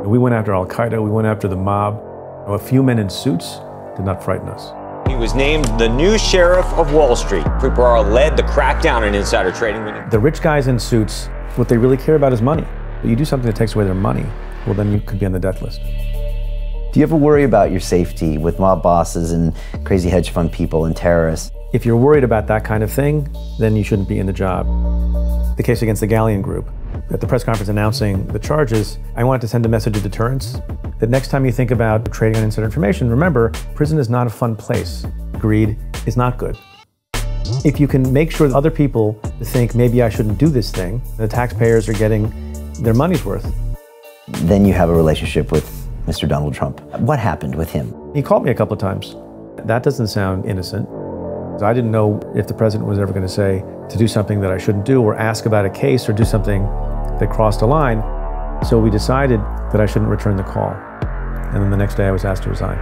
We went after Al-Qaeda, we went after the mob. A few men in suits did not frighten us. He was named the new sheriff of Wall Street. Preet Bharara led the crackdown on insider trading. The rich guys in suits, what they really care about is money. But you do something that takes away their money, well, then you could be on the death list. Do you ever worry about your safety with mob bosses and crazy hedge fund people and terrorists? If you're worried about that kind of thing, then you shouldn't be in the job. The case against the Galleon Group, at the press conference announcing the charges, I wanted to send a message of deterrence. That next time you think about trading on insider information, remember, prison is not a fun place. Greed is not good. If you can make sure that other people think, maybe I shouldn't do this thing, the taxpayers are getting their money's worth. Then you have a relationship with Mr. Donald Trump. What happened with him? He called me a couple of times. That doesn't sound innocent. I didn't know if the president was ever going to say to do something that I shouldn't do, or ask about a case, or do something that crossed a line. So we decided that I shouldn't return the call. And then the next day I was asked to resign.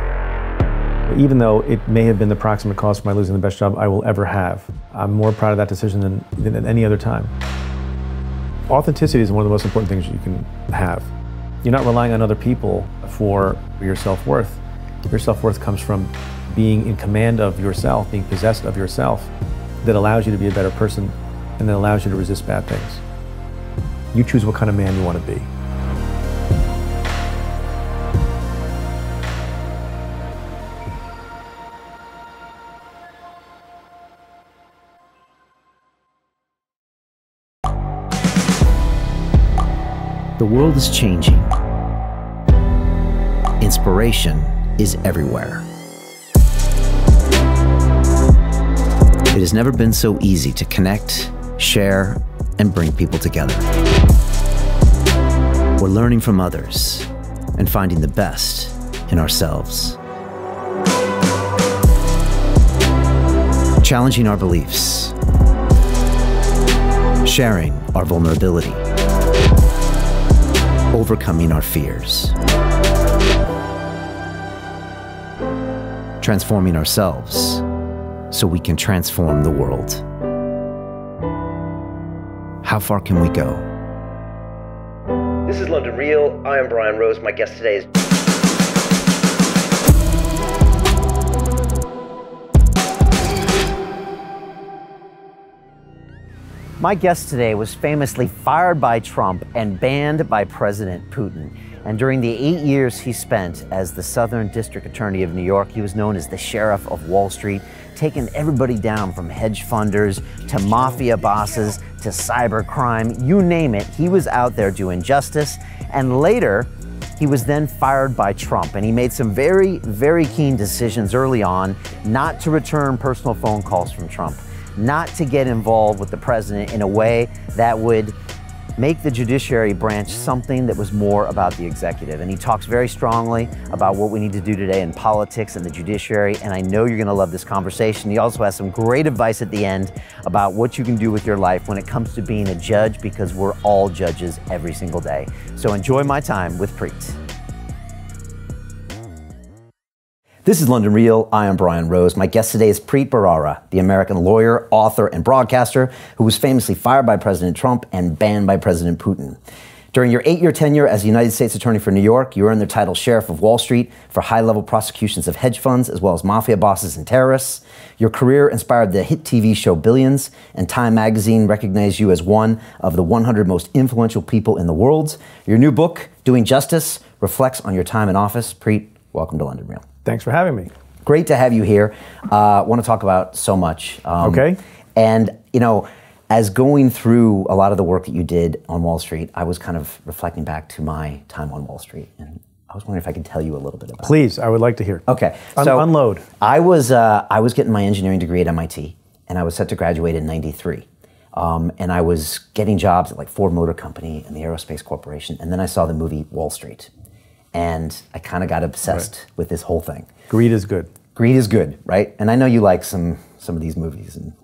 Even though it may have been the proximate cause for my losing the best job I will ever have, I'm more proud of that decision than at any other time. Authenticity is one of the most important things you can have. You're not relying on other people for your self-worth. Your self-worth comes from being in command of yourself, being possessed of yourself, that allows you to be a better person and that allows you to resist bad things. You choose what kind of man you want to be. The world is changing. Inspiration is everywhere. It has never been so easy to connect, share, and bring people together. We're learning from others and finding the best in ourselves. Challenging our beliefs. Sharing our vulnerability. Overcoming our fears. Transforming ourselves so we can transform the world. How far can we go? This is London Real. I am Brian Rose. My guest today is... My guest today was famously fired by Trump and banned by President Putin. And during the 8 years he spent as the Southern District Attorney of New York, he was known as the Sheriff of Wall Street, taking everybody down from hedge funders to mafia bosses to cybercrime, you name it. He was out there doing justice. And later, he was then fired by Trump, and he made some very, very keen decisions early on not to return personal phone calls from Trump, not to get involved with the president in a way that would make the judiciary branch something that was more about the executive. And he talks very strongly about what we need to do today in politics and the judiciary, and I know you're gonna love this conversation. He also has some great advice at the end about what you can do with your life when it comes to being a judge, because we're all judges every single day. So enjoy my time with Preet. This is London Real. I am Brian Rose. My guest today is Preet Bharara, the American lawyer, author, and broadcaster who was famously fired by President Trump and banned by President Putin. During your 8-year tenure as the United States Attorney for New York, you earned the title Sheriff of Wall Street for high-level prosecutions of hedge funds as well as mafia bosses and terrorists. Your career inspired the hit TV show Billions, and Time magazine recognized you as one of the 100 most influential people in the world. Your new book, Doing Justice, reflects on your time in office. Preet, welcome to London Real. Thanks for having me. Great to have you here. I want to talk about so much. Okay. And, you know, as going through a lot of the work that you did on Wall Street, I was kind of reflecting back to my time on Wall Street. And I was wondering if I could tell you a little bit about it. Please, I would like to hear. Okay. So unload. I was getting my engineering degree at MIT, and I was set to graduate in '93. And I was getting jobs at like Ford Motor Company and the Aerospace Corporation. And then I saw the movie Wall Street. And I kind of got obsessed with this whole thing. Greed is good. Greed is good, right? And I know you like some of these movies and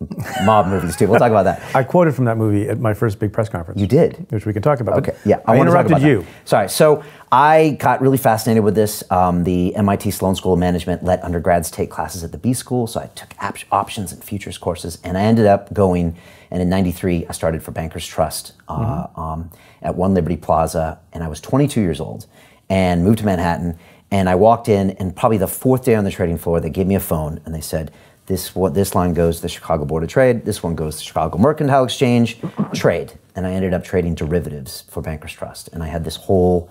mob movies too. We'll talk about that. I quoted from that movie at my first big press conference. You did? Which we can talk about. Okay, yeah. I interrupted you. Sorry. So I got really fascinated with this. The MIT Sloan School of Management let undergrads take classes at the B School, so I took options and futures courses, and I ended up going, and in '93 I started for Bankers Trust at One Liberty Plaza, and I was 22 years old. and moved to Manhattan. And I walked in, and probably the 4th day on the trading floor, they gave me a phone, and they said, this line goes to the Chicago Board of Trade, this one goes to Chicago Mercantile Exchange, trade. And I ended up trading derivatives for Bankers Trust. And I had this whole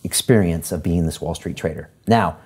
experience of being this Wall Street trader. Now,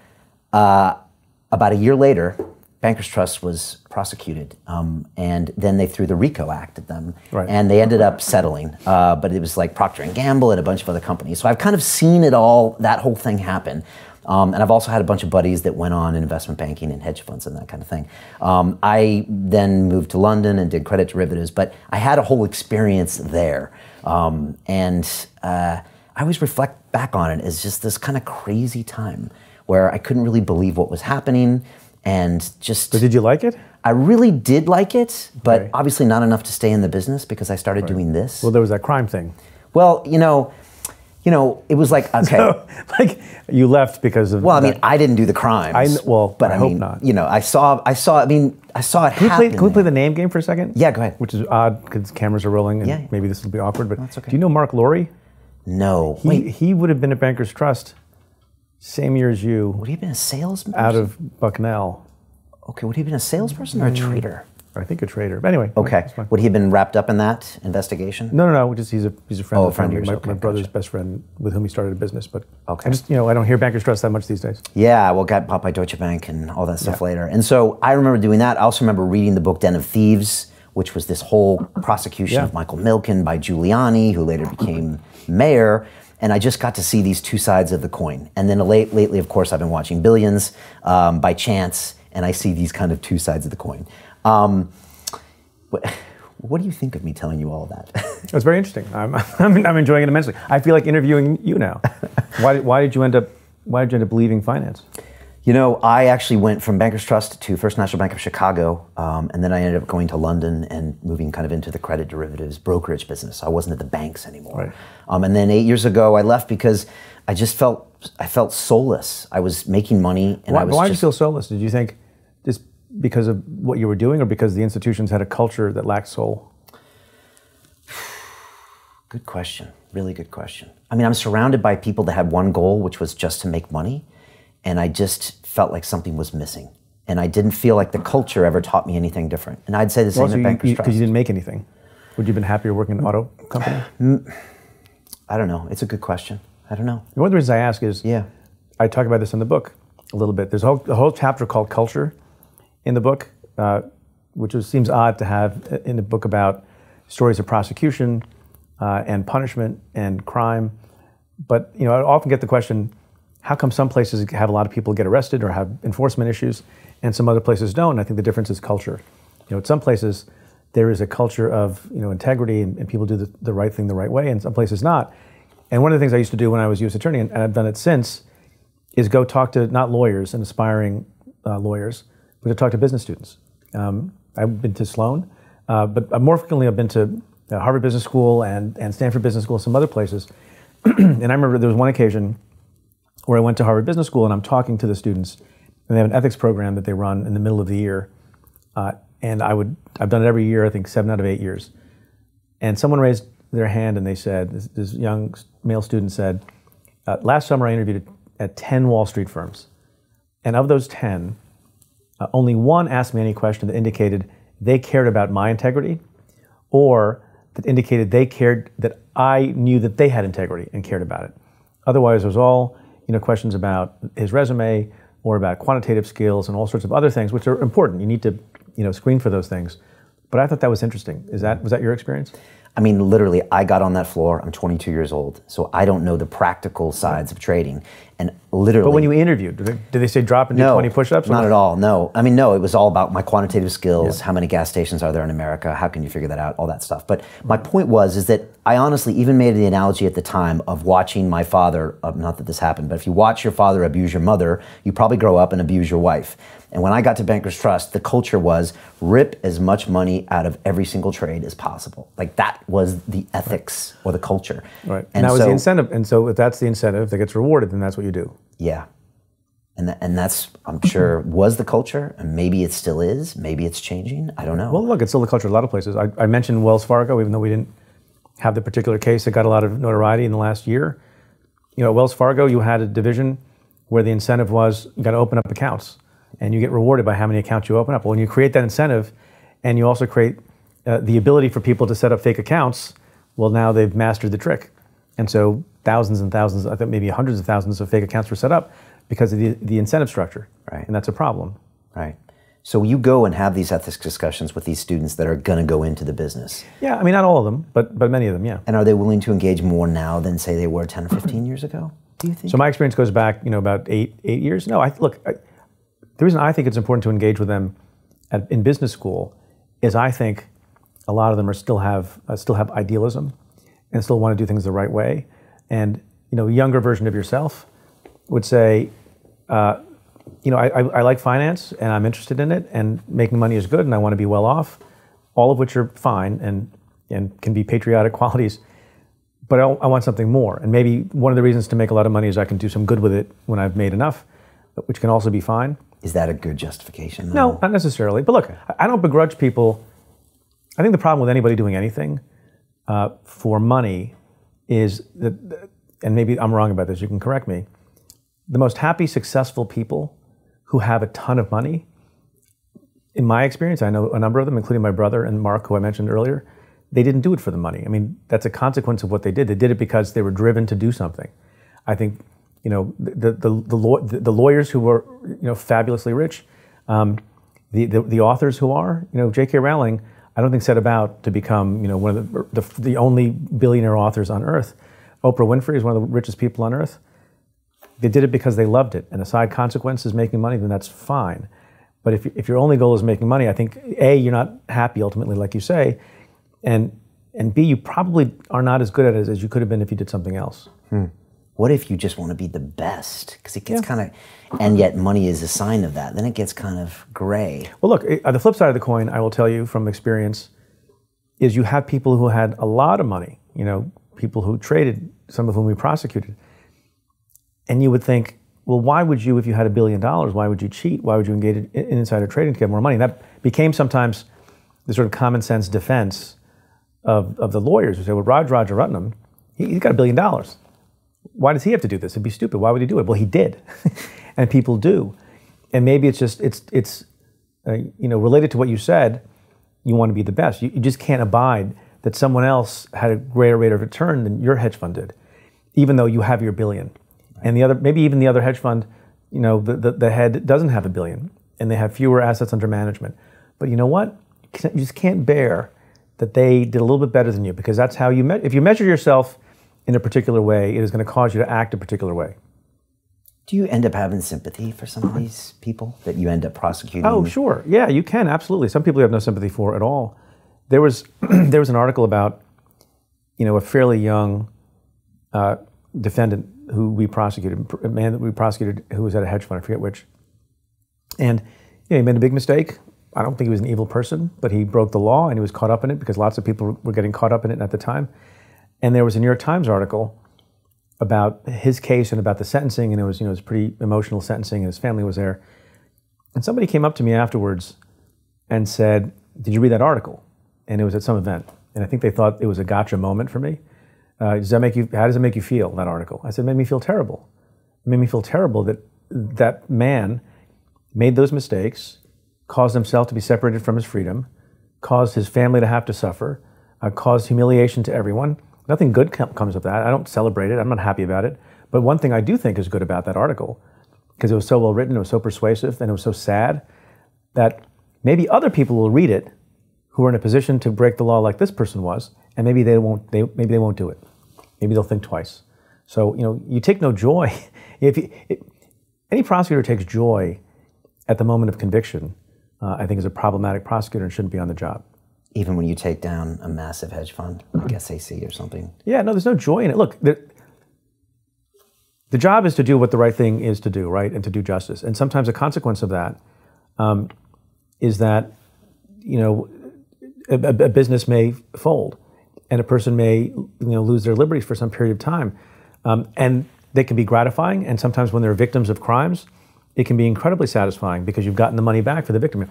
about a year later, Bankers Trust was prosecuted, and then they threw the RICO Act at them, and they ended up settling. But it was like Procter & Gamble and a bunch of other companies. So I've kind of seen it all, that whole thing happen. And I've also had a bunch of buddies that went on investment banking and hedge funds and that kind of thing. I then moved to London and did credit derivatives, but I had a whole experience there. I always reflect back on it as just this kind of crazy time where I couldn't really believe what was happening and just... But did you like it? I really did like it, but obviously not enough to stay in the business because I started doing this. Well, there was that crime thing. Well, you know, it was like, okay. So, like, you left because of... Well, I mean, I didn't do the crimes. But I hope not. You know, I saw it happen. Can we play the name game for a second? Yeah, go ahead. Which is odd because cameras are rolling and maybe this will be awkward, but that's okay. Do you know Mark Lorry? No. He would have been at Bankers Trust same year as you. Would he have been a salesman? Out of Bucknell. Okay, would he have been a salesperson or a trader? I think a trader. But anyway. Okay. Would he have been wrapped up in that investigation? No. He's a friend of friend my, of yours. my brother's best friend with whom he started a business. But okay. I don't hear Bankers Trust that much these days. Yeah, well, got bought by Deutsche Bank and all that stuff later. And so I remember doing that. I also remember reading the book Den of Thieves, which was this whole prosecution of Michael Milken by Giuliani, who later became mayor. And I just got to see these two sides of the coin. And then lately, of course, I've been watching Billions by chance, and I see these kind of two sides of the coin. What do you think of me telling you all of that? It's very interesting. I'm enjoying it immensely. I feel like interviewing you now. Why did you end up leaving finance? You know, I actually went from Bankers Trust to First National Bank of Chicago, and then I ended up going to London and moving kind of into the credit derivatives brokerage business. I wasn't at the banks anymore. And then 8 years ago, I left because I just felt soulless. I was making money, and why did you feel soulless? Did you think just because of what you were doing, or because the institutions had a culture that lacked soul? Good question. Really good question. I mean, I'm surrounded by people that had one goal, which was just to make money. And I just felt like something was missing. And I didn't feel like the culture ever taught me anything different. And I'd say the same at Bankers Trust. Because you didn't make anything. Would you have been happier working in an auto company? I don't know. It's a good question. I don't know. One of the reasons I ask is, I talk about this in the book a little bit. There's a whole chapter called Culture in the book, which seems odd to have in a book about stories of prosecution and punishment and crime. But I often get the question, how come some places have a lot of people get arrested or have enforcement issues and some other places don't? And I think the difference is culture. At some places there is a culture of integrity and people do the right thing the right way, and some places not. And one of the things I used to do when I was U.S. attorney, and I've done it since, is go talk to not lawyers and aspiring lawyers, but to talk to business students. I've been to Sloan, but more frequently I've been to Harvard Business School and Stanford Business School, some other places. And I remember there was one occasion where I went to Harvard Business School and I'm talking to the students, and they have an ethics program that they run in the middle of the year. And I've done it every year, I think 7 out of 8 years. And someone raised their hand and they said, this young male student said, last summer I interviewed at 10 Wall Street firms. And of those 10, only one asked me any question that indicated they cared about my integrity, or that indicated they cared that I knew that they had integrity and cared about it. Otherwise, it was all questions about his resume or about quantitative skills and all sorts of other things, which are important. You need to, screen for those things. But I thought that was interesting. Was that your experience? I mean, literally, I got on that floor. I'm 22 years old, so I don't know the practical sides of trading. And literally... But when you interviewed, did they say drop and do 20 push-ups? Not at all, no. I mean, no, it was all about my quantitative skills, how many gas stations are there in America, how can you figure that out, all that stuff. But my point is that I honestly even made the analogy at the time of watching my father, not that this happened, but if you watch your father abuse your mother, you probably grow up and abuse your wife. And when I got to Bankers Trust, the culture was rip as much money out of every single trade as possible. Like that was the ethics or the culture. Right. And that was the incentive. And so if that's the incentive that gets rewarded, then that's what you do. Yeah. And that's, I'm sure, was the culture. And maybe it still is. Maybe it's changing. I don't know. Well, look, it's still the culture in a lot of places. I mentioned Wells Fargo, even though we didn't have the particular case that got a lot of notoriety in the last year. at Wells Fargo, you had a division where the incentive was you got to open up accounts, and you get rewarded by how many accounts you open up. Well, when you create that incentive, and you also create the ability for people to set up fake accounts, well, now they've mastered the trick. And so thousands and thousands, I think maybe hundreds of thousands of fake accounts were set up because of the incentive structure. Right. And that's a problem. Right. So you go and have these ethics discussions with these students that are going to go into the business. Yeah, I mean, not all of them, but many of them, yeah. And are they willing to engage more now than, say, they were 10 or 15 years ago, do you think? So my experience goes back, about eight years. No, the reason I think it's important to engage with them in business school is I think a lot of them still have idealism and still want to do things the right way. And, a younger version of yourself would say, I like finance and I'm interested in it and making money is good and I want to be well off, all of which are fine and can be patriotic qualities, but I want something more. And maybe one of the reasons to make a lot of money is I can do some good with it when I've made enough, which can also be fine. Is that a good justification, though? No, not necessarily. But look, I don't begrudge people. I think the problem with anybody doing anything for money is that, and maybe I'm wrong about this, you can correct me, the most happy, successful people who have a ton of money, in my experience, I know a number of them, including my brother and Mark, who I mentioned earlier, they didn't do it for the money. I mean, that's a consequence of what they did. They did it because they were driven to do something. I think, the lawyers who were, fabulously rich, the authors who are, J.K. Rowling, I don't think set about to become, one of the only billionaire authors on earth. Oprah Winfrey is one of the richest people on earth. They did it because they loved it, and a side consequence is making money, then that's fine. But if your only goal is making money, I think A, you're not happy ultimately, like you say, and B, you probably are not as good at it as you could have been if you did something else. What if you just want to be the best? Because it gets kind of, and yet money is a sign of that. Then it gets kind of gray. Well, look, the flip side of the coin, I will tell you from experience, is you have people who had a lot of money, people who traded, some of whom we prosecuted. And you would think, well, why would you, if you had $1 billion, why would you cheat? Why would you engage in insider trading to get more money? And that became sometimes the sort of common sense defense of the lawyers who say, well, Roger Rutnam, he's got $1 billion. Why does he have to do this? It'd be stupid. Why would he do it? Well, he did. And people do. And maybe it's just, it's related to what you said, you want to be the best. You just can't abide that someone else had a greater rate of return than your hedge fund did, even though you have your $1 billion. And the other, maybe even the other hedge fund, the head doesn't have $1 billion and they have fewer assets under management. But you know what? You just can't bear that they did a little bit better than you, because that's how you if you measure yourself in a particular way, it is going to cause you to act a particular way. Do you end up having sympathy for some of these people that you end up prosecuting? Oh, sure. Yeah, you can, absolutely. Some people you have no sympathy for at all. There was an article about, a fairly young defendant who we prosecuted, a man that we prosecuted who was at a hedge fund, I forget which. And he made a big mistake. I don't think he was an evil person, but he broke the law and he was caught up in it because lots of people were getting caught up in it at the time. And there was a New York Times article about his case and about the sentencing, and it was, it was pretty emotional sentencing, and his family was there. And somebody came up to me afterwards and said, "Did you read that article?" And it was at some event. And I think they thought it was a gotcha moment for me. How does it make you feel, that article? I said, it made me feel terrible. It made me feel terrible that that man made those mistakes, caused himself to be separated from his freedom, caused his family to have to suffer, caused humiliation to everyone. Nothing good comes of that. I don't celebrate it. I'm not happy about it. But one thing I do think is good about that article, because it was so well written, it was so persuasive, and it was so sad, that maybe other people will read it who are in a position to break the law like this person was, and maybe they won't do it. Maybe they'll think twice. So, you take no joy. Any prosecutor takes joy at the moment of conviction, I think is a problematic prosecutor and shouldn't be on the job. Even when you take down a massive hedge fund, like SAC or something? Yeah, no, there's no joy in it. Look, the job is to do what the right thing is to do, right? And to do justice. And sometimes a consequence of that is that, a business may fold and a person may, lose their liberties for some period of time. And they can be gratifying. And sometimes when they're victims of crimes, it can be incredibly satisfying because you've gotten the money back for the victim.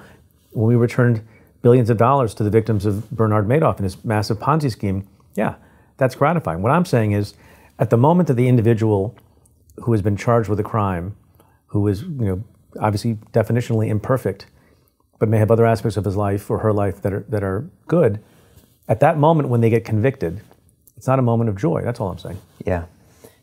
When we returned billions of dollars to the victims of Bernard Madoff and his massive Ponzi scheme, yeah, that's gratifying. What I'm saying is, at the moment that the individual who has been charged with a crime, who is, obviously definitionally imperfect, but may have other aspects of his life or her life that are good, at that moment when they get convicted, it's not a moment of joy. That's all I'm saying. Yeah.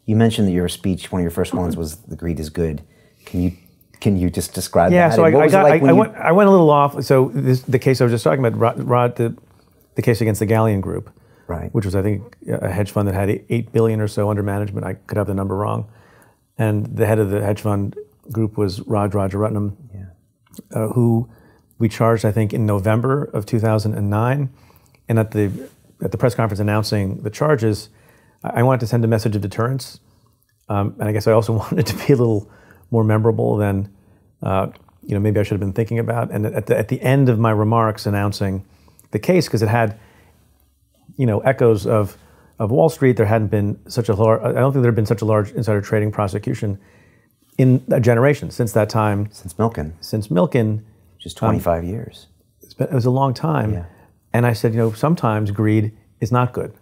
You mentioned that your speech, one of your first ones, was "The greed is good." Can you just describe that? Yeah, so I went a little off. So the case I was just talking about, the case against the Galleon Group, right, which was, I think, a hedge fund that had $8 billion or so under management. I could have the number wrong. And the head of the hedge fund group was Rajaratnam, who we charged, I think, in November of 2009. And at the press conference announcing the charges, I wanted to send a message of deterrence. And I guess I also wanted it to be a little more memorable than maybe I should have been thinking about. And at the end of my remarks announcing the case, because it had echoes of Wall Street, there hadn't been such a large, I don't think there had been such a large insider trading prosecution in a generation since that time. Since Milken. Since Milken. Just 25 years. It was a long time. Yeah. And I said, sometimes greed is not good.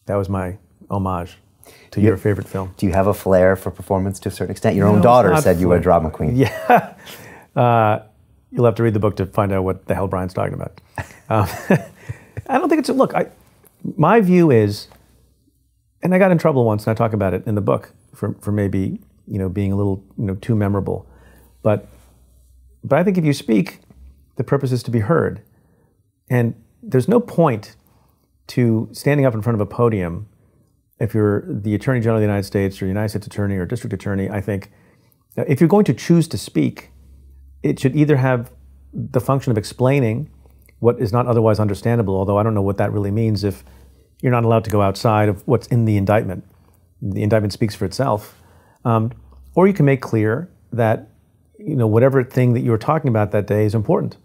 That was my homage to your favorite film. Do you have a flair for performance to a certain extent? Your own daughter said you were a drama queen. Yeah. You'll have to read the book to find out what the hell Brian's talking about. I don't think it's my view is, and I got in trouble once, and I talk about it in the book for maybe being a little too memorable, but I think if you speak, the purpose is to be heard, and there's no point to standing up in front of a podium if you're the Attorney General of the United States or United States Attorney or District Attorney. I think if you're going to choose to speak, it should either have the function of explaining what is not otherwise understandable, although I don't know what that really means if you're not allowed to go outside of what's in the indictment. The indictment speaks for itself. Or you can make clear that whatever thing that you were talking about that day is important,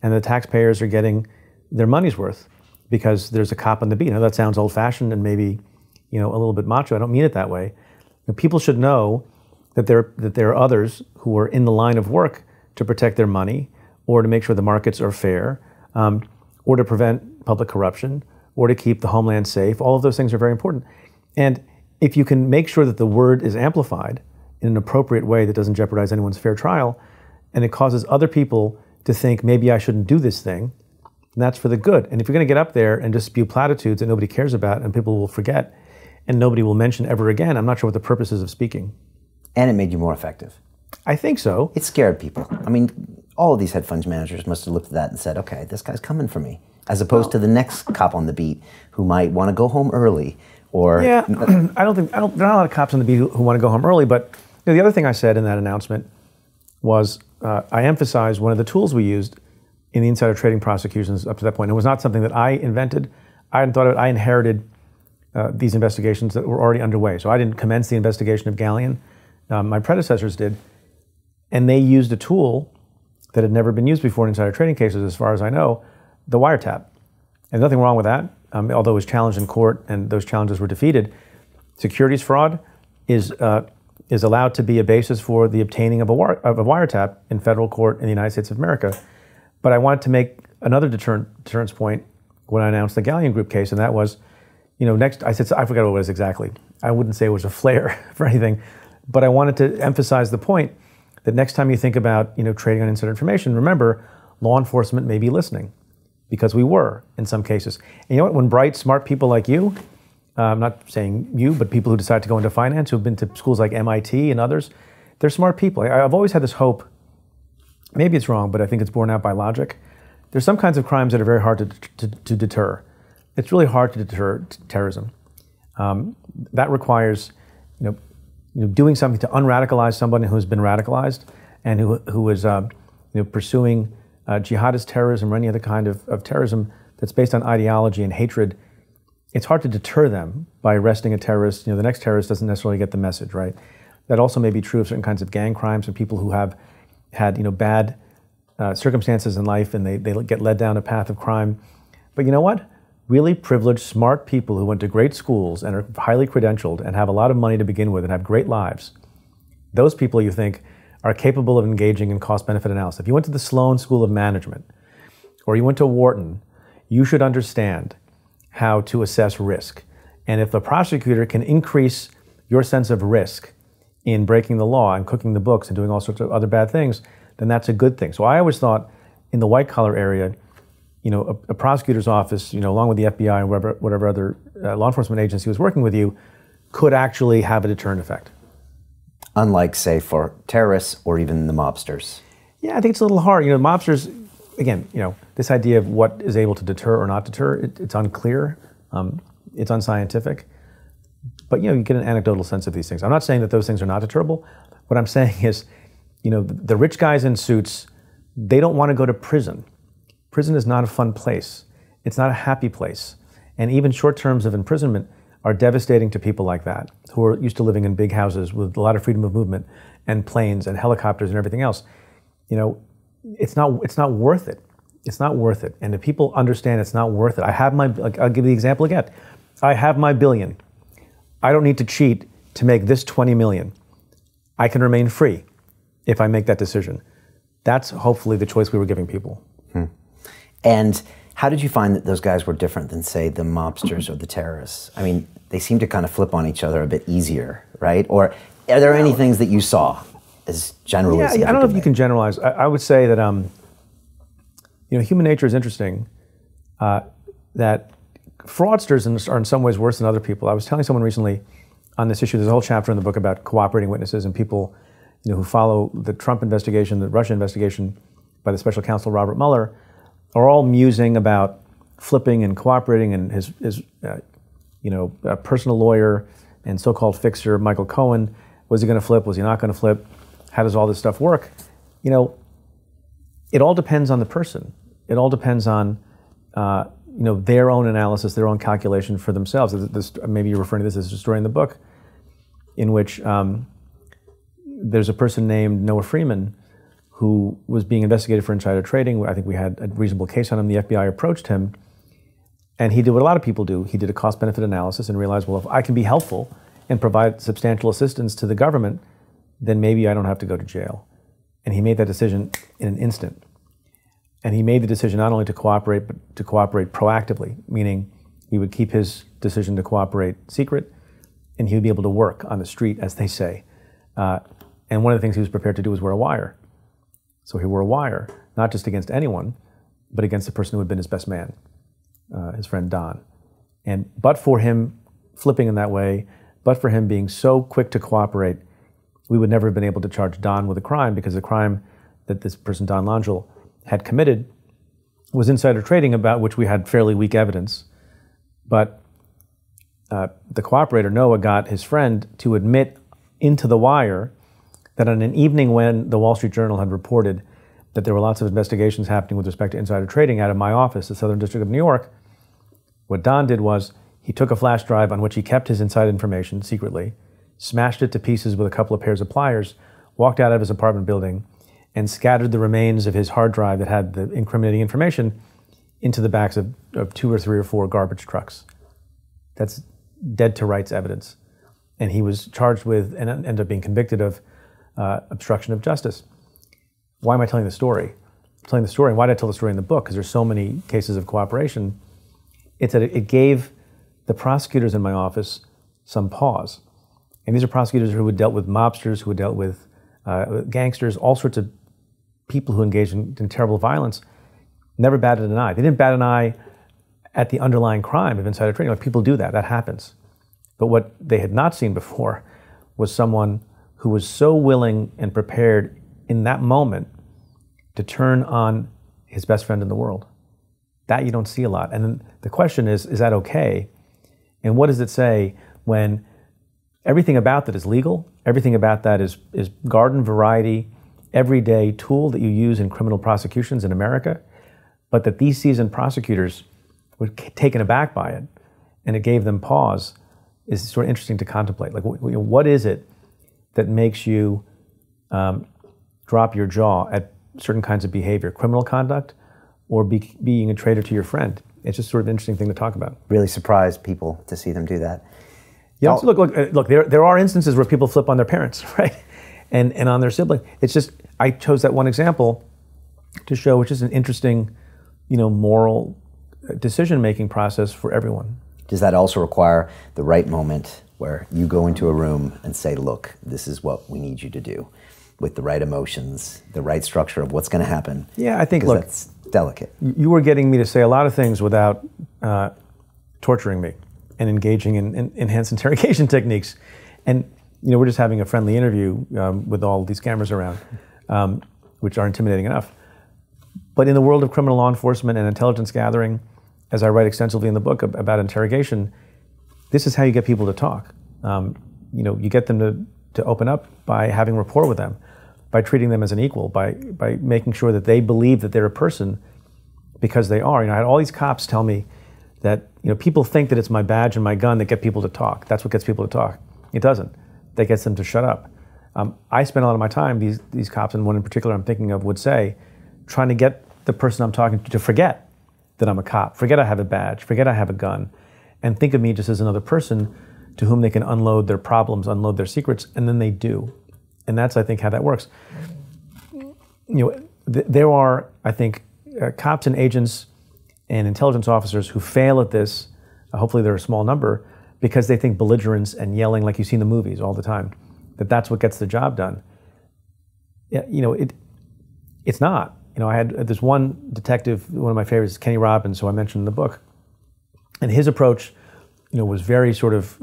and the taxpayers are getting their money's worth because there's a cop on the beat. That sounds old-fashioned and maybe a little bit macho. I don't mean it that way. People should know that there are others who are in the line of work to protect their money, or to make sure the markets are fair, or to prevent public corruption, or to keep the homeland safe. All of those things are very important. And if you can make sure that the word is amplified in an appropriate way that doesn't jeopardize anyone's fair trial, and it causes other people to think, maybe I shouldn't do this thing, and that's for the good. And if you're going to get up there and just spew platitudes that nobody cares about and people will forget and nobody will mention ever again, I'm not sure what the purpose is of speaking. And it made you more effective. I think so. It scared people. I mean, all of these hedge fund managers must have looked at that and said, okay, this guy's coming for me, as opposed to the next cop on the beat who might want to go home early. Or yeah, there are not a lot of cops on the beat who want to go home early, but the other thing I said in that announcement was I emphasized one of the tools we used in the insider trading prosecutions up to that point. It was not something that I invented. I hadn't thought of it. I inherited these investigations that were already underway. So I didn't commence the investigation of Galleon. My predecessors did. And they used a tool that had never been used before in insider trading cases, as far as I know, the wiretap. And nothing wrong with that, although it was challenged in court and those challenges were defeated. Securities fraud is allowed to be a basis for the obtaining of a wiretap in federal court in the United States of America. But I wanted to make another deterrence point when I announced the Galleon Group case, and that was, next, I said, I forgot what it was exactly. I wouldn't say it was a flair for anything, but I wanted to emphasize the point that next time you think about, trading on insider information, remember, law enforcement may be listening, because we were in some cases. And you know what? When bright, smart people like you, I'm not saying you, but people who decide to go into finance, who've been to schools like MIT and others, they're smart people. I've always had this hope, maybe it's wrong, but I think it's borne out by logic. There's some kinds of crimes that are very hard to deter. It's really hard to deter terrorism. That requires, doing something to unradicalize somebody who's been radicalized and who is pursuing jihadist terrorism or any other kind of terrorism that's based on ideology and hatred. It's hard to deter them by arresting a terrorist. The next terrorist doesn't necessarily get the message, right? That also may be true of certain kinds of gang crimes and people who have had bad circumstances in life and they get led down a path of crime. But you know what? Really privileged, smart people who went to great schools and are highly credentialed and have a lot of money to begin with and have great lives, those people you think are capable of engaging in cost-benefit analysis. If you went to the Sloan School of Management or you went to Wharton, you should understand how to assess risk. And if the prosecutor can increase your sense of risk in breaking the law and cooking the books and doing all sorts of other bad things, then that's a good thing. So I always thought in the white collar area, a prosecutor's office, along with the FBI and whatever other law enforcement agency was working with you, could actually have a deterrent effect. Unlike, say, for terrorists or even the mobsters. Yeah, I think it's a little hard. Mobsters, again, this idea of what is able to deter or not deter, it's unclear. It's unscientific. But, you get an anecdotal sense of these things. I'm not saying that those things are not deterrable. What I'm saying is, the rich guys in suits, they don't want to go to prison. Prison is not a fun place. It's not a happy place. And even short terms of imprisonment are devastating to people like that, who are used to living in big houses with a lot of freedom of movement and planes and helicopters and everything else. It's not worth it. It's not worth it. And if people understand it's not worth it, I'll give you the example again. I have my billion. I don't need to cheat to make this 20 million. I can remain free if I make that decision. That's hopefully the choice we were giving people. And how did you find that those guys were different than, say, the mobsters or the terrorists? I mean, they seem to kind of flip on each other a bit easier, right? Or are there any things that you saw as generally? Yeah, I don't know if you can generalize. I would say that human nature is interesting. That fraudsters are in some ways worse than other people. I was telling someone recently on this issue. There's a whole chapter in the book about cooperating witnesses and people, who follow the Trump investigation, the Russia investigation by the special counsel Robert Mueller, are all musing about flipping and cooperating, and his personal lawyer and so-called fixer Michael Cohen. Was he going to flip? Was he not going to flip? How does all this stuff work? It all depends on the person. It all depends on their own analysis, their own calculation for themselves. Maybe you're referring to this as a story in the book, in which there's a person named Noah Freeman who was being investigated for insider trading. I think we had a reasonable case on him. The FBI approached him, and he did what a lot of people do. He did a cost-benefit analysis and realized, well, if I can be helpful and provide substantial assistance to the government, then maybe I don't have to go to jail. And he made that decision in an instant. And he made the decision not only to cooperate, but to cooperate proactively, meaning he would keep his decision to cooperate secret, and he would be able to work on the street, as they say. And one of the things he was prepared to do was wear a wire. So he wore a wire, not just against anyone, but against the person who had been his best man, his friend Don. But for him flipping in that way, but for him being so quick to cooperate, we would never have been able to charge Don with a crime, because the crime that this person, Don Langell, had committed was insider trading, about which we had fairly weak evidence. But the cooperator, Noah, got his friend to admit into the wire that on an evening when the Wall Street Journal had reported that there were lots of investigations happening with respect to insider trading out of my office, the Southern District of New York, what Don did was he took a flash drive on which he kept his inside information secretly, smashed it to pieces with a couple of pairs of pliers, walked out of his apartment building, and scattered the remains of his hard drive that had the incriminating information into the backs of 2 or 3 or 4 garbage trucks. That's dead to rights evidence. And he was charged with, and ended up being convicted of, obstruction of justice. Why am I telling the story? I'm telling the story, and why did I tell the story in the book? Because there's so many cases of cooperation. It's that it gave the prosecutors in my office some pause. And these are prosecutors who had dealt with mobsters, who had dealt with gangsters, all sorts of people who engaged in terrible violence, never batted an eye. They didn't bat an eye at the underlying crime of insider trading. Like, people do that happens. But what they had not seen before was someone who was so willing and prepared in that moment to turn on his best friend in the world. That you don't see a lot. And then the question is that okay? And what does it say when everything about that is legal, everything about that is garden variety, everyday tool that you use in criminal prosecutions in America, but that these seasoned prosecutors were taken aback by it, and it gave them pause, is sort of interesting to contemplate. Like, what is it that makes you drop your jaw at certain kinds of behavior, criminal conduct, or being a traitor to your friend? It's just sort of an interesting thing to talk about. Really surprised people to see them do that. Yeah, so look. There are instances where people flip on their parents, right, and on their sibling. It's just, I chose that one example to show, which is an interesting, moral decision-making process for everyone. Does that also require the right moment where you go into a room and say, look, this is what we need you to do, with the right emotions, the right structure of what's going to happen? Yeah, I think, look, that's delicate. You were getting me to say a lot of things without torturing me and engaging in enhanced interrogation techniques. And we're just having a friendly interview with all these cameras around, which are intimidating enough. But in the world of criminal law enforcement and intelligence gathering, as I write extensively in the book about interrogation, this is how you get people to talk. You get them to open up by having rapport with them, by treating them as an equal, by making sure that they believe that they're a person because they are. I had all these cops tell me that people think that it's my badge and my gun that get people to talk. That's what gets people to talk. It doesn't. That gets them to shut up. I spend a lot of my time, these cops, and one in particular I'm thinking of would say, trying to get the person I'm talking to forget that I'm a cop, forget I have a badge, forget I have a gun, and think of me just as another person to whom they can unload their problems, unload their secrets, and then they do. And that's, I think, how that works. There are, I think, cops and agents and intelligence officers who fail at this, hopefully they're a small number, because they think belligerence and yelling like you see in the movies all the time, that's what gets the job done. It's not. I had this one detective, one of my favorites, Kenny Robbins, who I mentioned in the book, and his approach, was very sort of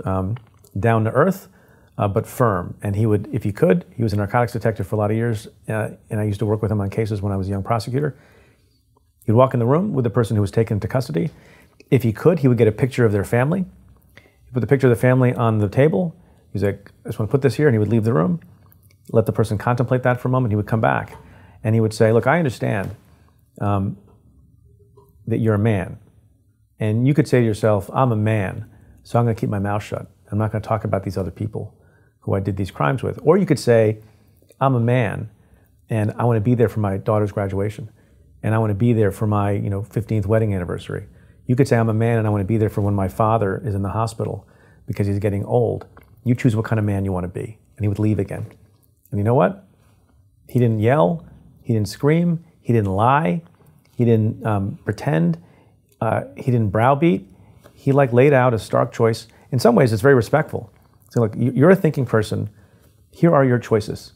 down to earth, but firm. And he would, if he could, he was a narcotics detective for a lot of years, and I used to work with him on cases when I was a young prosecutor. He'd walk in the room with the person who was taken into custody. If he could, he would get a picture of their family. He'd put the picture of the family on the table. He's like, I just want to put this here, and he would leave the room, let the person contemplate that for a moment. He would come back, and he would say, look, I understand that you're a man. And you could say to yourself, I'm a man, so I'm going to keep my mouth shut. I'm not going to talk about these other people who I did these crimes with. Or you could say, I'm a man, and I want to be there for my daughter's graduation, and I want to be there for my 15th wedding anniversary. You could say, I'm a man, and I want to be there for when my father is in the hospital because he's getting old. You choose what kind of man you want to be. And he would leave again. And you know what? He didn't yell. He didn't scream. He didn't lie. He didn't pretend. He didn't browbeat. He laid out a stark choice. In some ways, it's very respectful. So look, you're a thinking person. Here are your choices.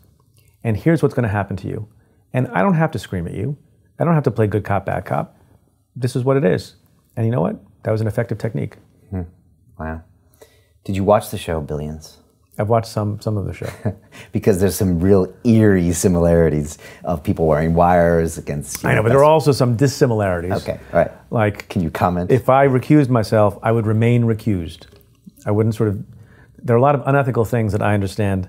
And here's what's going to happen to you. And I don't have to scream at you. I don't have to play good cop, bad cop. This is what it is. And you know what? That was an effective technique. Wow. Did you watch the show Billions? I've watched some of the show. Because there's some real eerie similarities of people wearing wires against... I know, but there are also some dissimilarities. Okay, all right. Like... Can you comment? If I recused myself, I would remain recused. I wouldn't sort of... There are a lot of unethical things that I understand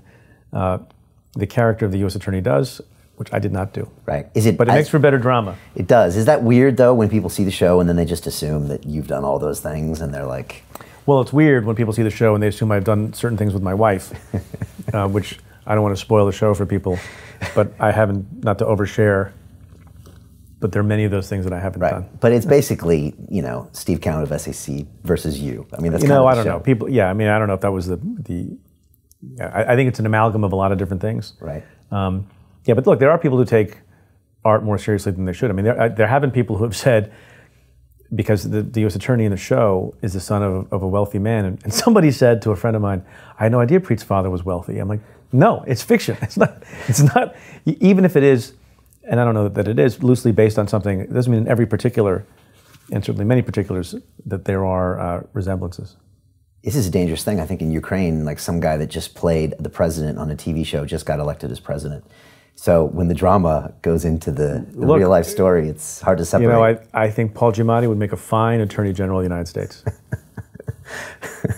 the character of the U.S. Attorney does, which I did not do. Right. But it makes for better drama. It does. Is that weird, though, when people see the show and then they just assume that you've done all those things and they're like... Well, it's weird when people see the show and they assume I've done certain things with my wife, which I don't want to spoil the show for people, but I haven't, not to overshare, but there are many of those things that I haven't done. But it's basically, Steve Count of SAC versus you. I mean, that's kind of I don't know. People, I don't know if that was I think it's an amalgam of a lot of different things. Right. But look, there are people who take art more seriously than they should. I mean, there have been people who have said, because the U.S. Attorney in the show is the son of a wealthy man. And somebody said to a friend of mine, I had no idea Preet's father was wealthy. I'm like, no, it's fiction. It's not, even if it is, and I don't know that it is, loosely based on something, it doesn't mean in every particular, and certainly many particulars, that there are resemblances. This is a dangerous thing. I think in Ukraine, like some guy that just played the president on a TV show just got elected as president. So when the drama goes into the real life story, it's hard to separate. I think Paul Giamatti would make a fine Attorney General of the United States.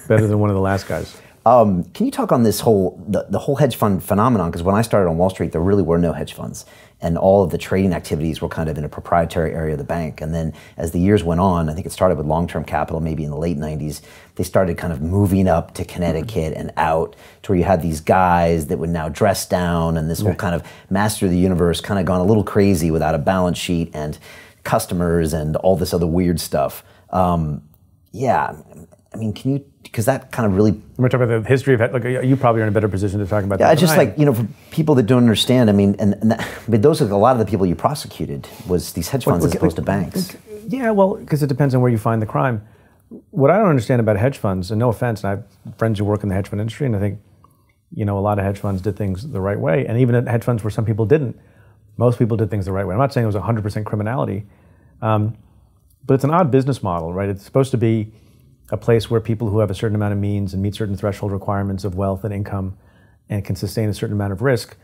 Better than one of the last guys. Can you talk on this the whole hedge fund phenomenon? Because when I started on Wall Street, there really were no hedge funds. And all of the trading activities were kind of in a proprietary area of the bank. And then as the years went on, I think it started with long-term capital, maybe in the late 90s, they started kind of moving up to Connecticut and out to where you had these guys that would now dress down, and this whole kind of master of the universe kind of gone a little crazy without a balance sheet and customers and all this other weird stuff. I mean, can you, because that kind of really... We're talking about the history of, you probably are in a better position to talk about that. Yeah, just for people that don't understand, I mean, but those are a lot of the people you prosecuted was these hedge funds as opposed to banks. Yeah, well, because it depends on where you find the crime. what I don't understand about hedge funds, and no offense, and I have friends who work in the hedge fund industry, and I think, a lot of hedge funds did things the right way. And even at hedge funds where some people didn't, most people did things the right way. I'm not saying it was 100% criminality, but it's an odd business model, right? It's supposed to be a place where people who have a certain amount of means and meet certain threshold requirements of wealth and income and can sustain a certain amount of risk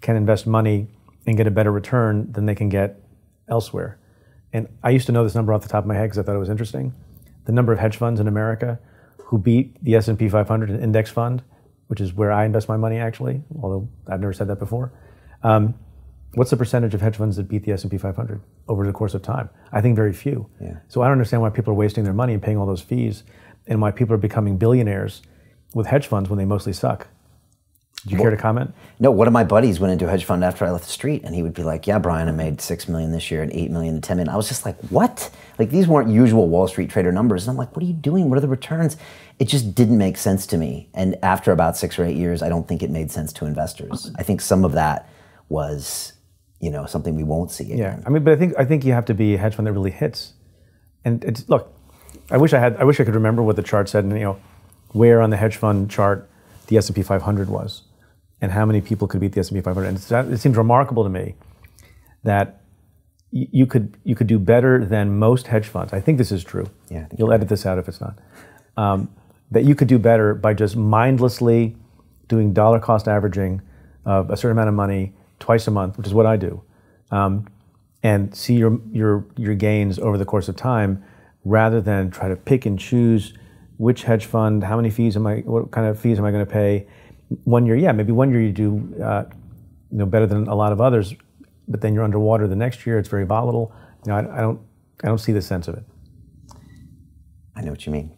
can invest money and get a better return than they can get elsewhere. And I used to know this number off the top of my head because I thought it was interesting. The number of hedge funds in America who beat the S&P 500, an index fund, which is where I invest my money actually, although I've never said that before. What's the percentage of hedge funds that beat the S&P 500 over the course of time? I think very few. Yeah. So I don't understand why people are wasting their money and paying all those fees, and why people are becoming billionaires with hedge funds when they mostly suck. Do you care to comment? No, one of my buddies went into a hedge fund after I left the street, and he would be like, yeah, Brian, I made $6 million this year and $8 million and $10 million. I was just like, what? Like, these weren't usual Wall Street trader numbers. And I'm like, what are you doing? What are the returns? It just didn't make sense to me. And after about 6 or 8 years, I don't think it made sense to investors. I think some of that was, something we won't see again. Yeah, but I think you have to be a hedge fund that really hits. And it's, look, I wish I could remember what the chart said, and where on the hedge fund chart the S&P 500 was, and how many people could beat the S&P 500. And it seems remarkable to me that you could do better than most hedge funds. I think this is true. Yeah, you'll edit this out if it's not. That you could do better by just mindlessly doing dollar cost averaging of a certain amount of money twice a month, which is what I do, and see your gains over the course of time, rather than try to pick and choose which hedge fund, what kind of fees am I going to pay. 1 year, yeah, maybe 1 year you do better than a lot of others, but then you're underwater the next year. It's very volatile. I don't see the sense of it. I know what you mean.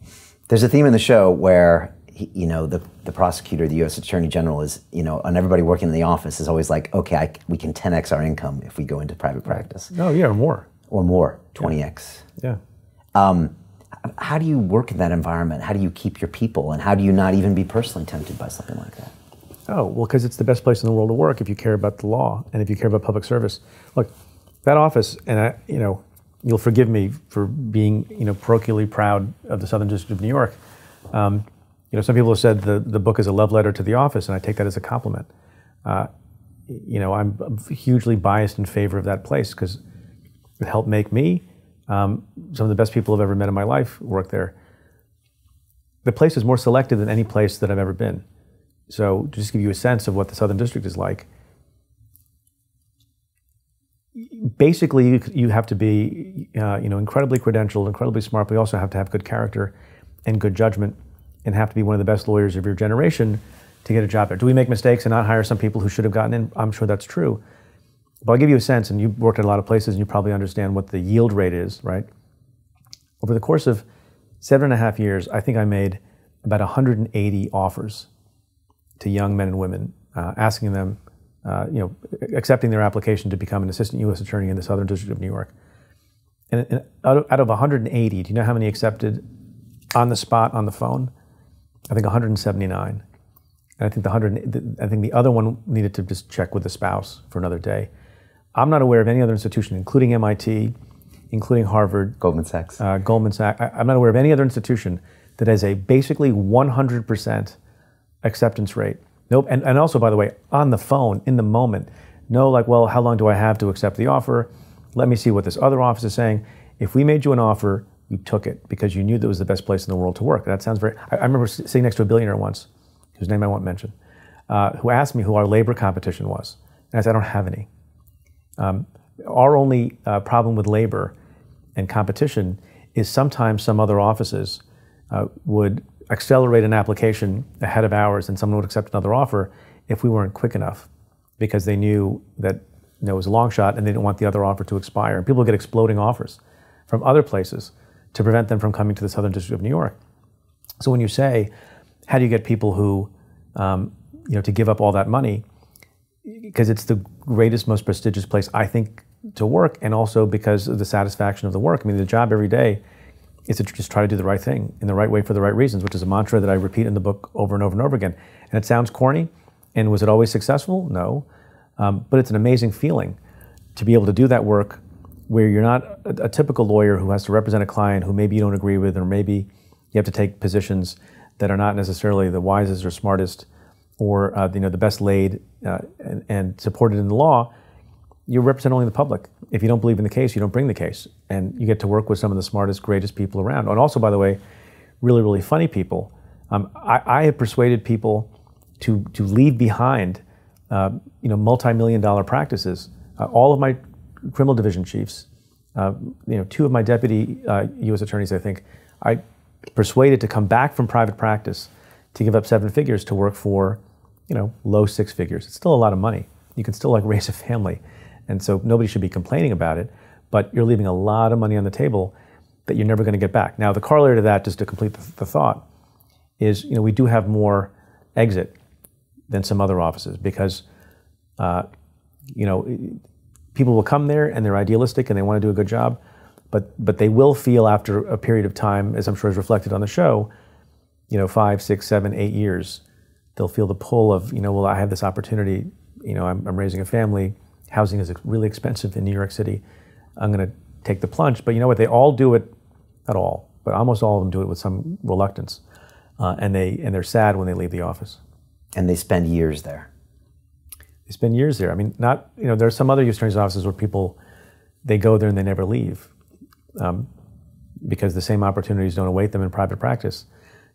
There's a theme in the show where the prosecutor, the U.S. Attorney General is, and everybody working in the office is always like, okay, we can 10x our income if we go into private practice. Oh yeah, or more. Or more, 20x. Yeah. How do you work in that environment? How do you keep your people? And how do you not even be personally tempted by something like that? Oh, well, because it's the best place in the world to work if you care about the law and if you care about public service. Look, that office, and you'll forgive me for being, parochially proud of the Southern District of New York. Some people have said the book is a love letter to the office, and I take that as a compliment. I'm hugely biased in favor of that place because it helped make me. Some of the best people I've ever met in my life work there. The place is more selective than any place that I've ever been. So to just give you a sense of what the Southern District is like, basically you have to be incredibly credentialed, incredibly smart, but you also have to have good character and good judgment and have to be one of the best lawyers of your generation to get a job there. Do we make mistakes and not hire some people who should have gotten in? I'm sure that's true. But I'll give you a sense, and you've worked at a lot of places and you probably understand what the yield rate is, right? Over the course of 7.5 years, I think I made about 180 offers to young men and women, asking them, accepting their application to become an assistant U.S. attorney in the Southern District of New York. And out of 180, do you know how many accepted on the spot, on the phone? I think 179. And I think the other one needed to just check with the spouse for another day. I'm not aware of any other institution, including MIT, including Harvard, Goldman Sachs. Goldman Sachs. I'm not aware of any other institution that has a basically 100% acceptance rate. Nope. And also, by the way, on the phone, in the moment, no, like, well, how long do I have to accept the offer? Let me see what this other office is saying. If we made you an offer, you took it because you knew that it was the best place in the world to work. That sounds very, I remember sitting next to a billionaire once, whose name I won't mention, who asked me who our labor competition was. And I said, I don't have any. Our only problem with labor and competition is sometimes some other offices would accelerate an application ahead of ours and someone would accept another offer if we weren't quick enough because they knew that it was a long shot and they didn't want the other offer to expire. And people get exploding offers from other places to prevent them from coming to the Southern District of New York. So when you say, how do you get people who, to give up all that money? Because it's the greatest, most prestigious place, I think, to work, and also because of the satisfaction of the work. I mean, the job every day is to just try to do the right thing in the right way for the right reasons, which is a mantra that I repeat in the book over and over and over again. And it sounds corny, and was it always successful? No. But it's an amazing feeling to be able to do that work where you're not a typical lawyer who has to represent a client who maybe you don't agree with, or maybe you have to take positions that are not necessarily the wisest or smartest, or the best laid and supported in the law. You represent only the public. If you don't believe in the case, you don't bring the case, and you get to work with some of the smartest, greatest people around. And also, by the way, really, really funny people. I have persuaded people to leave behind, multi-million-dollar practices. All of my criminal division chiefs, two of my deputy U.S. attorneys, I think, I persuaded to come back from private practice to give up 7 figures to work for, low 6 figures. It's still a lot of money. You can still raise a family. And so nobody should be complaining about it, but you're leaving a lot of money on the table that you're never going to get back. Now, the corollary to that, just to complete the thought, is we do have more exit than some other offices because, people will come there and they're idealistic and they want to do a good job, but they will feel after a period of time, as I'm sure is reflected on the show, 5, 6, 7, 8 years, they'll feel the pull of, well, I have this opportunity, I'm raising a family, housing is really expensive in New York City, I'm going to take the plunge. But you know what, they all do it, not all, but almost all of them do it with some reluctance, and they're sad when they leave the office. And they spend years there. They spend years there. I mean, there are some other U.S. attorneys' offices where people, they go there and they never leave, because the same opportunities don't await them in private practice.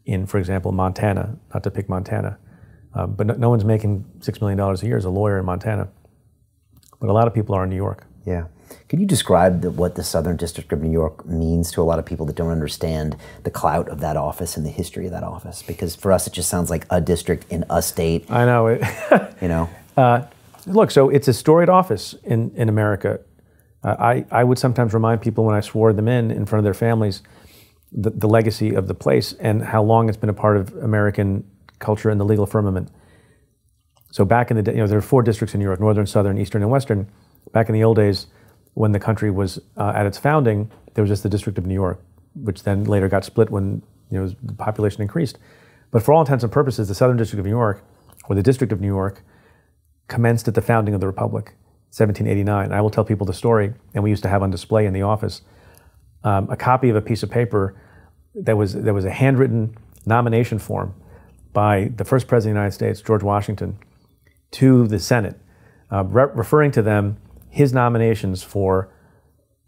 In, for example, Montana, not to pick Montana, but no one's making $6 million a year as a lawyer in Montana. But a lot of people are in New York. Yeah. Could you describe what the Southern District of New York means to a lot of people that don't understand the clout of that office and the history of that office? Because for us, it just sounds like a district in a state. I know it. Look, so it's a storied office in America. I would sometimes remind people when I swore them in front of their families, the legacy of the place and how long it's been a part of American culture and the legal firmament. So back in the day, there are 4 districts in New York: Northern, Southern, Eastern, and Western. Back in the old days, when the country was at its founding, there was just the District of New York, which then later got split when the population increased. But for all intents and purposes, the Southern District of New York, or the District of New York, commenced at the founding of the Republic, 1789. I will tell people the story, and we used to have on display in the office a copy of a piece of paper that was a handwritten nomination form by the first President of the United States, George Washington, to the Senate, referring to them his nominations for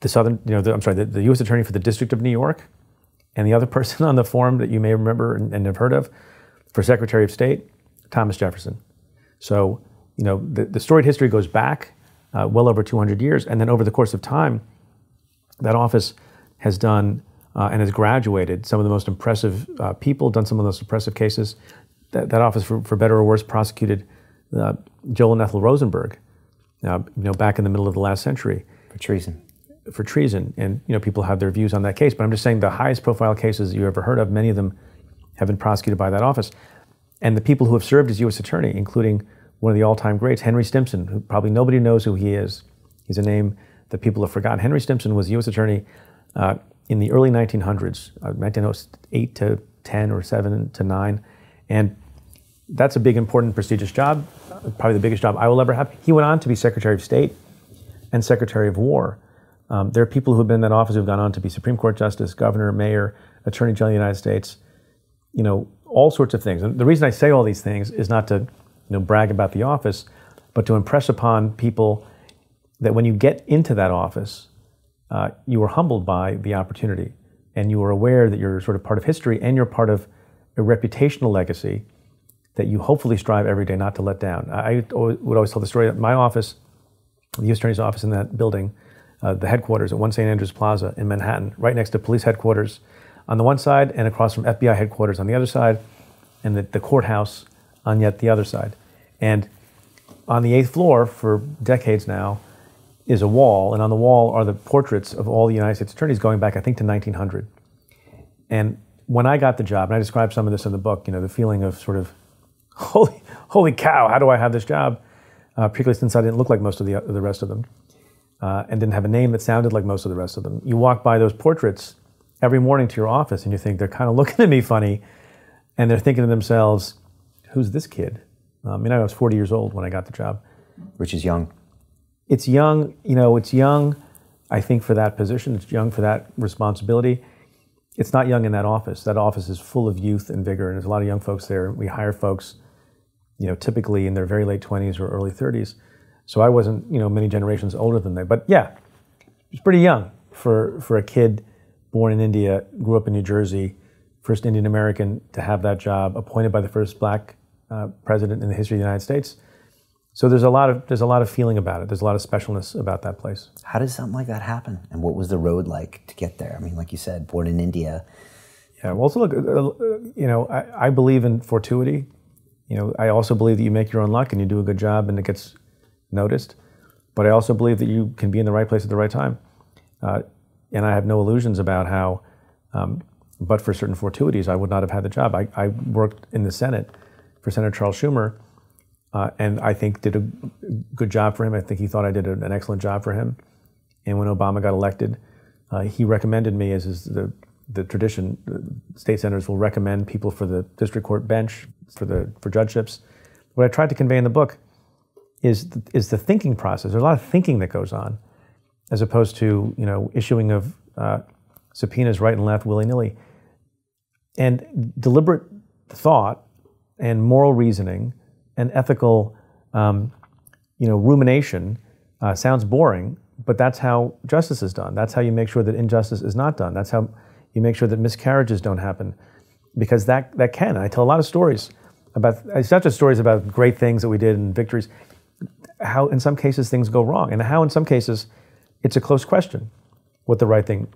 the the U.S. Attorney for the District of New York, and the other person on the form that you may remember and have heard of for Secretary of State, Thomas Jefferson. So, the storied history goes back well over 200 years, and then over the course of time, that office has done and has graduated some of the most impressive people, done some of the most impressive cases. That office, for better or worse, prosecuted Joel and Ethel Rosenberg, back in the middle of the last century. For treason. For treason. And, people have their views on that case. But I'm just saying the highest profile cases you ever heard of, many of them have been prosecuted by that office. And the people who have served as U.S. Attorney, including one of the all-time greats, Henry Stimson, who probably nobody knows who he is. He's a name that people have forgotten. Henry Stimson was U.S. Attorney in the early 1900s, 1908 to 10 or 7 to 9. And that's a big, important, prestigious job, probably the biggest job I will ever have. He went on to be Secretary of State and Secretary of War. There are people who have been in that office who have gone on to be Supreme Court Justice, Governor, Mayor, Attorney General of the United States, all sorts of things. And the reason I say all these things is not to brag about the office, but to impress upon people that when you get into that office, you are humbled by the opportunity, and you are aware that you're sort of part of history and you're part of a reputational legacy that you hopefully strive every day not to let down. I would always tell the story that my office, the U.S. Attorney's office in that building, the headquarters at 1 St. Andrews Plaza in Manhattan, right next to police headquarters on the one side and across from FBI headquarters on the other side, and the courthouse on yet the other side. And on the 8th floor for decades now is a wall, and on the wall are the portraits of all the United States attorneys going back, I think, to 1900. And when I got the job, and I describe some of this in the book, the feeling of sort of, holy cow, how do I have this job? Particularly since I didn't look like most of the rest of them, and didn't have a name that sounded like most of the rest of them. You walk by those portraits every morning to your office and you think they're kind of looking at me funny, and they're thinking to themselves, who's this kid? I was 40 years old when I got the job. Which is young. It's young, it's young, I think for that position, it's young for that responsibility. It's not young in that office. That office is full of youth and vigor, and there's a lot of young folks there. We hire folks, typically in their very late 20s or early 30s. So I wasn't, many generations older than they. But yeah, it's pretty young for a kid born in India, grew up in New Jersey, first Indian American to have that job, appointed by the first black president in the history of the United States. So there's a lot of feeling about it. There's a lot of specialness about that place. How does something like that happen? And what was the road like to get there? I mean, like you said, born in India. Yeah, well, also look, I believe in fortuity. I also believe that you make your own luck and you do a good job and it gets noticed. But I also believe that you can be in the right place at the right time. And I have no illusions about how, but for certain fortuities, I would not have had the job. I worked in the Senate for Senator Charles Schumer, and I think did a good job for him. I think he thought I did an excellent job for him. And when Obama got elected, he recommended me, as is the tradition. State senators will recommend people for the district court bench, for judgeships. What I tried to convey in the book is the thinking process. There's a lot of thinking that goes on, as opposed to issuing of subpoenas right and left willy-nilly. And deliberate thought and moral reasoning and ethical rumination sounds boring, but that's how justice is done. That's how you make sure that injustice is not done. That's how you make sure that miscarriages don't happen, because that can. I tell a lot of stories about, it's not just stories about great things that we did and victories, how in some cases things go wrong, and how in some cases it's a close question what the right thing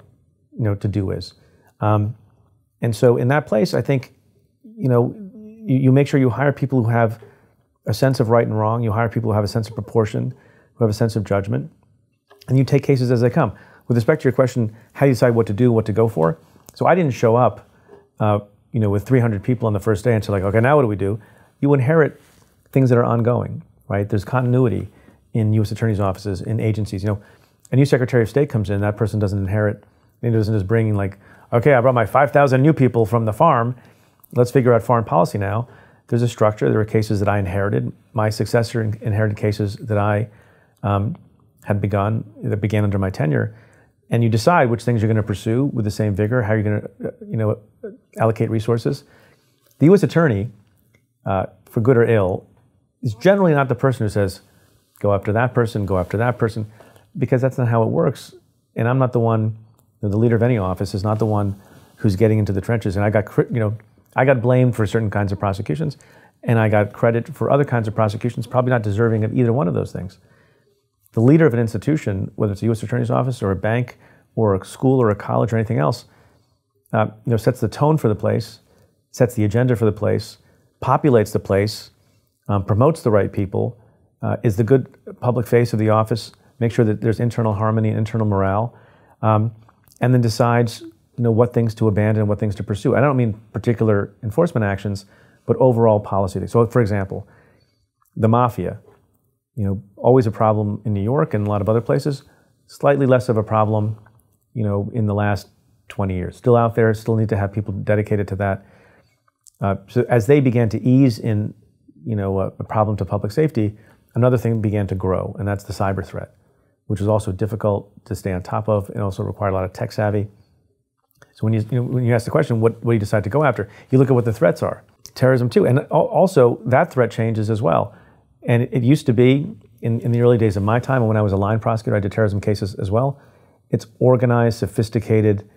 to do is. And so in that place, I think you make sure you hire people who have a sense of right and wrong. You hire people who have a sense of proportion, who have a sense of judgment, and you take cases as they come. With respect to your question, how do you decide what to do, what to go for? So I didn't show up, with 300 people on the first day and say, like, okay, now what do we do? You inherit things that are ongoing, right? There's continuity in U.S. attorneys' offices, in agencies. A new Secretary of State comes in, that person doesn't inherit, he doesn't just bring like, okay, I brought my 5,000 new people from the farm, let's figure out foreign policy now. There's a structure. There are cases that I inherited. My successor inherited cases that I that began under my tenure. And you decide which things you're going to pursue with the same vigor, how you're going to allocate resources. The U.S. attorney, for good or ill, is generally not the person who says, go after that person, because that's not how it works. And I'm not the one, the leader of any office is not the one who's getting into the trenches. And I got blamed for certain kinds of prosecutions, and I got credit for other kinds of prosecutions, probably not deserving of either one of those things. The leader of an institution, whether it's a U.S. Attorney's Office or a bank or a school or a college or anything else, sets the tone for the place, sets the agenda for the place, populates the place, promotes the right people, is the good public face of the office, makes sure that there's internal harmony and internal morale, and then decides what things to abandon and what things to pursue. I don't mean particular enforcement actions, but overall policy. So, for example, the mafia, always a problem in New York and a lot of other places, slightly less of a problem, in the last 20 years. Still out there, still need to have people dedicated to that. So as they began to ease in, a problem to public safety, another thing began to grow, and that's the cyber threat, which is also difficult to stay on top of and also required a lot of tech savvy. So when you ask the question, what do you decide to go after? You look at what the threats are. Terrorism too, and also that threat changes as well. And it used to be, in the early days of my time, and when I was a line prosecutor, I did terrorism cases as well. It's organized, sophisticated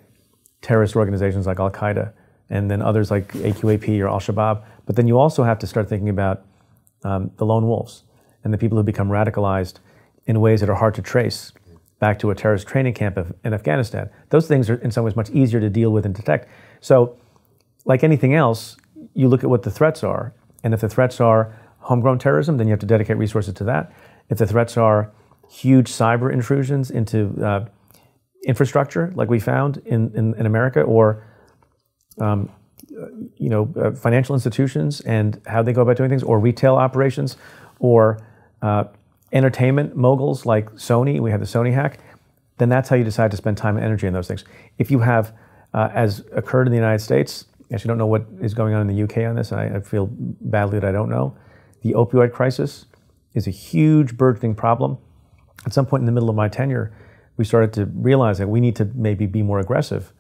terrorist organizations like Al-Qaeda, and then others like AQAP or Al-Shabaab. But then you also have to start thinking about the lone wolves and the people who become radicalized in ways that are hard to trace back to a terrorist training camp in Afghanistan. Those things are in some ways much easier to deal with and detect. So like anything else, you look at what the threats are, and if the threats are homegrown terrorism, then you have to dedicate resources to that. If the threats are huge cyber intrusions into infrastructure, like we found in America, or financial institutions and how they go about doing things, or retail operations, or entertainment moguls like Sony, we had the Sony hack, then that's how you decide to spend time and energy on those things. If you have, as occurred in the United States, I actually don't know what is going on in the UK on this, and I feel badly that I don't know. The opioid crisis is a huge burgeoning problem. At some point in the middle of my tenure, we started to realize that we need to maybe be more aggressive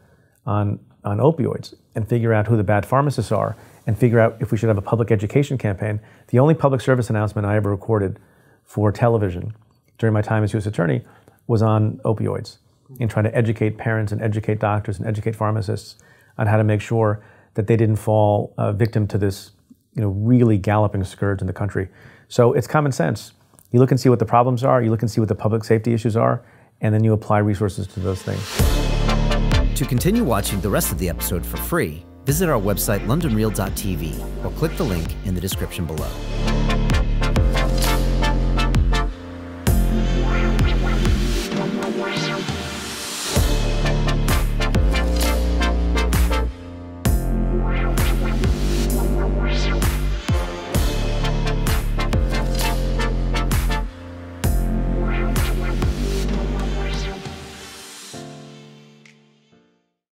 on opioids and figure out who the bad pharmacists are and figure out if we should have a public education campaign. The only public service announcement I ever recorded for television during my time as U.S. Attorney was on opioids, and trying to educate parents and educate doctors and educate pharmacists on how to make sure that they didn't fall victim to this, really galloping scourge in the country. So it's common sense. You look and see what the problems are, you look and see what the public safety issues are, and then you apply resources to those things. To continue watching the rest of the episode for free, visit our website londonreal.tv or click the link in the description below.